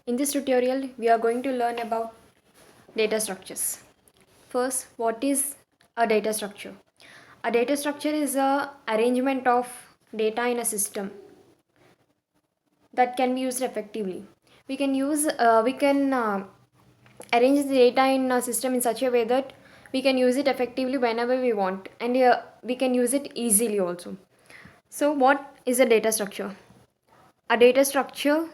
In this tutorial, we are going to learn about data structures. First, what is a data structure? A data structure is a arrangement of data in a system that can be used effectively. We can arrange the data in a system in such a way that we can use it effectively whenever we want, and we can use it easily also. So, what is a data structure? A data structure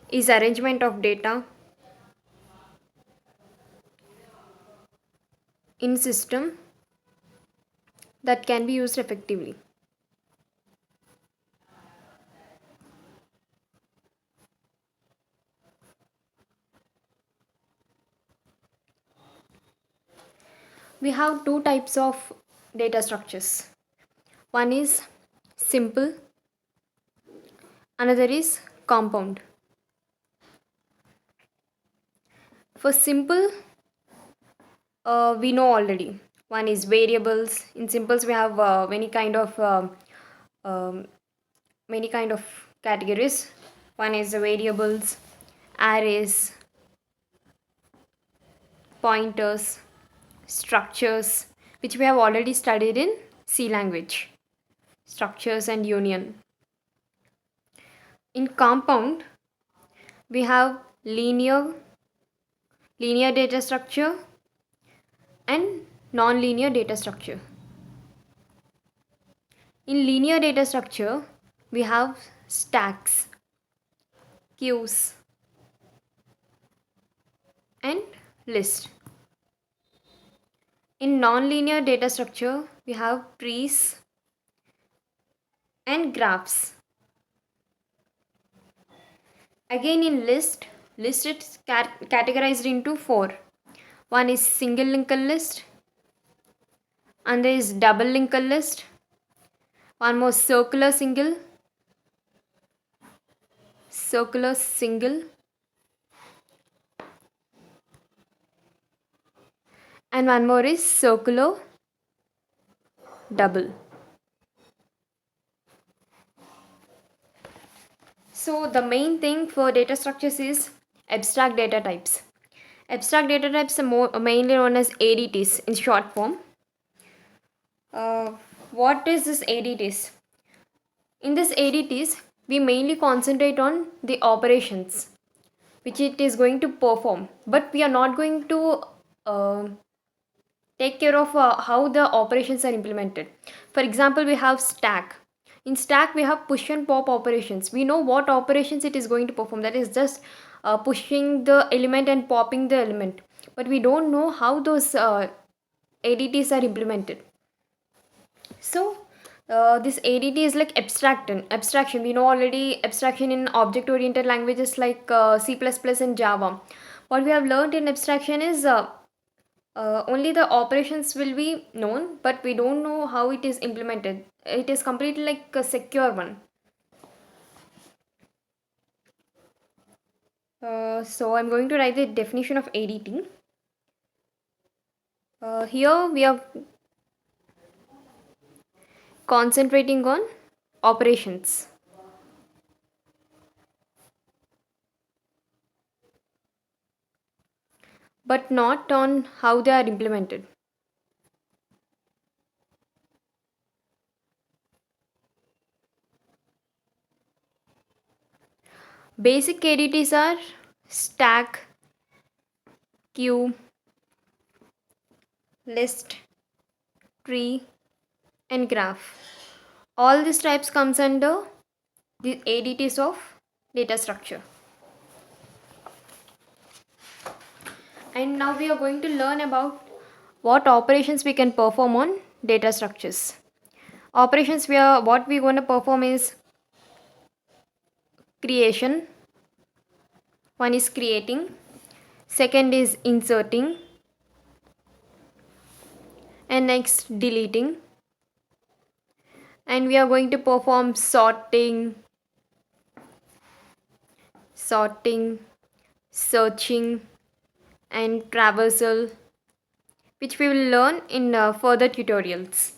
is arrangement of data in system that can be used effectively. We have two types of data structures. One is simple, another is compound. For simple, we know already. One is variables. In simples, we have um, many kind of categories. One is the variables, arrays, pointers, structures, which we have already studied in C language. Structures and union. In compound, we have linear data structure and non-linear data structure. In linear data structure, we have stacks, queues, and list. In non-linear data structure, we have trees and graphs. Again, in list is categorized into four. One is single linked list, and there is double linked list, one more circular single, and one more is circular double. So the main thing for data structures is abstract data types. Abstract data types are mainly known as ADTs in short form. What is this ADTs? In this ADTs, we mainly concentrate on the operations which it is going to perform, but we are not going to take care of how the operations are implemented. For example, we have stack. In stack, we have push and pop operations. We know what operations it is going to perform, that is just pushing the element and popping the element, but we don't know how those ADTs are implemented. So this ADT is like abstraction. We know already abstraction in object oriented languages like C++ and Java. What we have learned in abstraction is only the operations will be known, but we don't know how it is implemented. It is completely like a secure one. So I'm going to write the definition of ADT. Here we are concentrating on operations. But not on how they are implemented. Basic ADTs are stack, queue, list, tree, and graph. All these types comes under the ADTs of data structure. And now we are going to learn about what operations we can perform on data structures. Operations what we're going to perform is creation. One is creating, second is inserting, and next deleting. And we are going to perform sorting, searching, and traversal, which we will learn in further tutorials.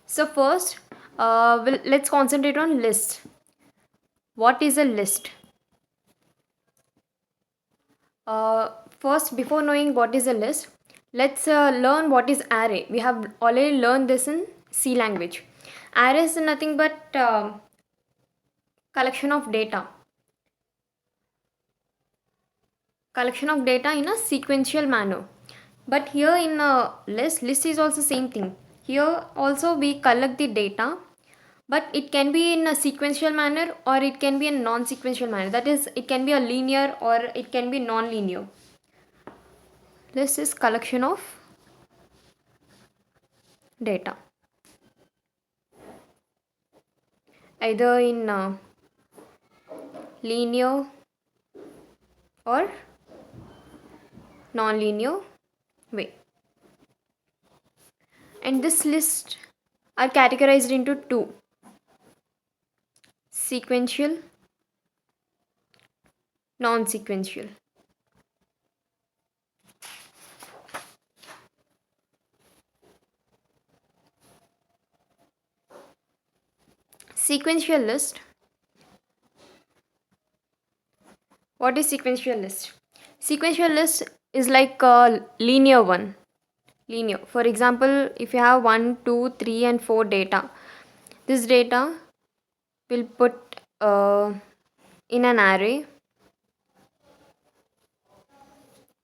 So first, Let's concentrate on list. What is a list? Uh, First, before knowing what is a list, let's learn what is array. We have already learned this in C language. Array is nothing but collection of data. Collection of data in a sequential manner. But here in a list is also same thing. Here also we collect the data, but it can be in a sequential manner or it can be a non-sequential manner. That is, it can be a linear or it can be non-linear. List is collection of data, either in linear or non-linear way. And this list are categorized into two: sequential, non-sequential. Sequential list. What is sequential list? Sequential list is like a linear one. Linear. For example, if you have 1, 2, 3 and 4 data, this data will put in an array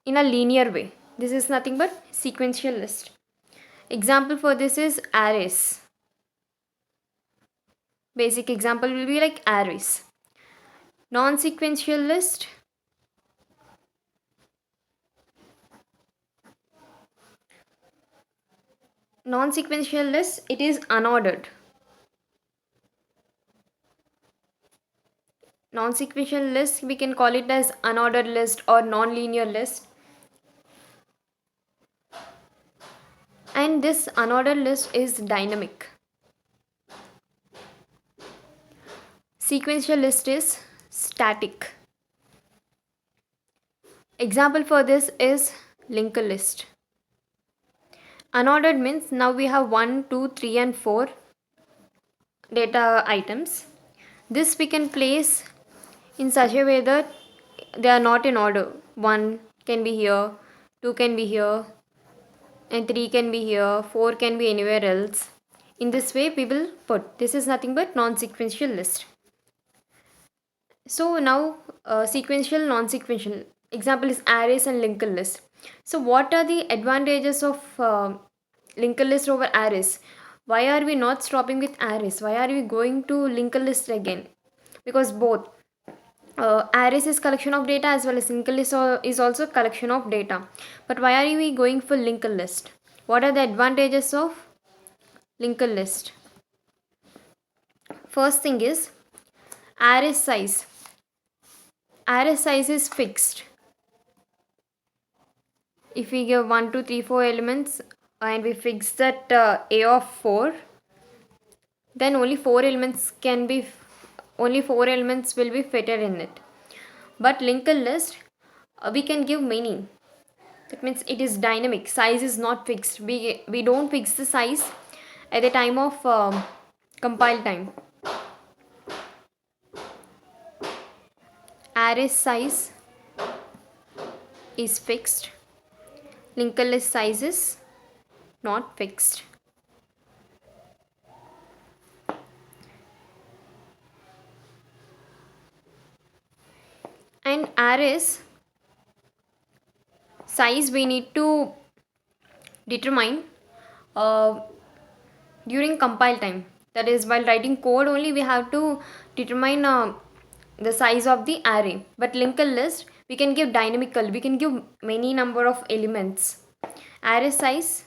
in a linear way. This is nothing but sequential list. Example for this is arrays. Basic example will be like arrays. Non-sequential list. Non-sequential list, it is unordered. Non-sequential list, we can call it as unordered list or non-linear list. And this unordered list is dynamic. Sequential list is static. Example for this is linked list. Unordered means now we have 1, 2, 3 and 4 data items. This we can place in such a way that they are not in order. 1 can be here, 2 can be here, and 3 can be here, 4 can be anywhere else. In this way we will put. This is nothing but non-sequential list. So now sequential, non-sequential. Example is arrays and linked list. So what are the advantages of linked list over arrays? Why are we not stopping with arrays? Why are we going to linked list again? Because both arrays is collection of data as well as linked list is also collection of data. But why are we going for linked list? What are the advantages of linked list? First thing is array size. Array size is fixed. If we give 1, 2, 3, 4 elements and we fix that a of 4, then only 4 elements will be fitted in it. But linked list, we can give many. That means it is dynamic. Size is not fixed. We don't fix the size at the time of compile time. Array size is fixed. Linked list size is not fixed. And arrays size we need to determine during compile time. That is, while writing code only we have to determine the size of the array. But linked list we can give dynamical. We can give many number of elements. Array size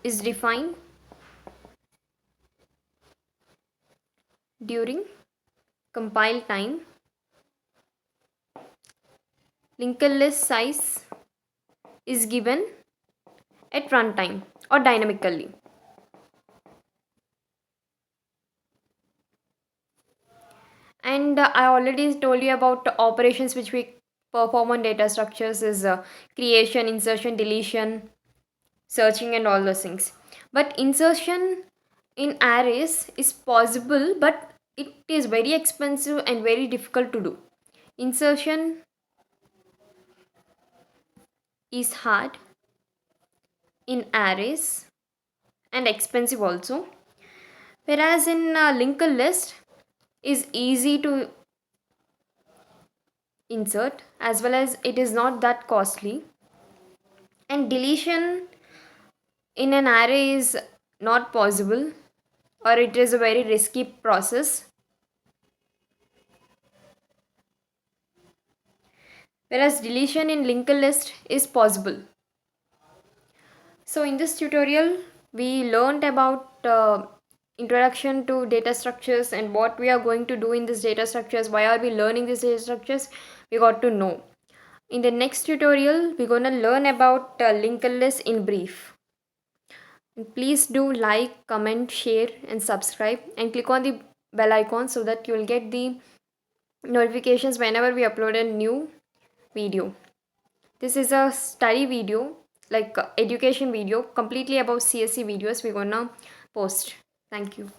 is defined during compile time. Linked list size is given at runtime or dynamically. And I already told you about the operations which we perform on data structures is creation, insertion, deletion, searching and all those things. But insertion in arrays is possible, but it is very expensive and very difficult to do. Insertion is hard in arrays and expensive also, whereas in linked list is easy to insert as well as it is not that costly, and deletion in an array is not possible or it is a very risky process, whereas deletion in linked list is possible. So in this tutorial we learned about introduction to data structures and what we are going to do in these data structures, why are we learning these data structures, we got to know. In the next tutorial we're going to learn about linked list in brief. And please do like, comment, share and subscribe and click on the bell icon so that you will get the notifications whenever we upload a new video. This is a study video, like education video, completely about CSC videos we're gonna post. Thank you.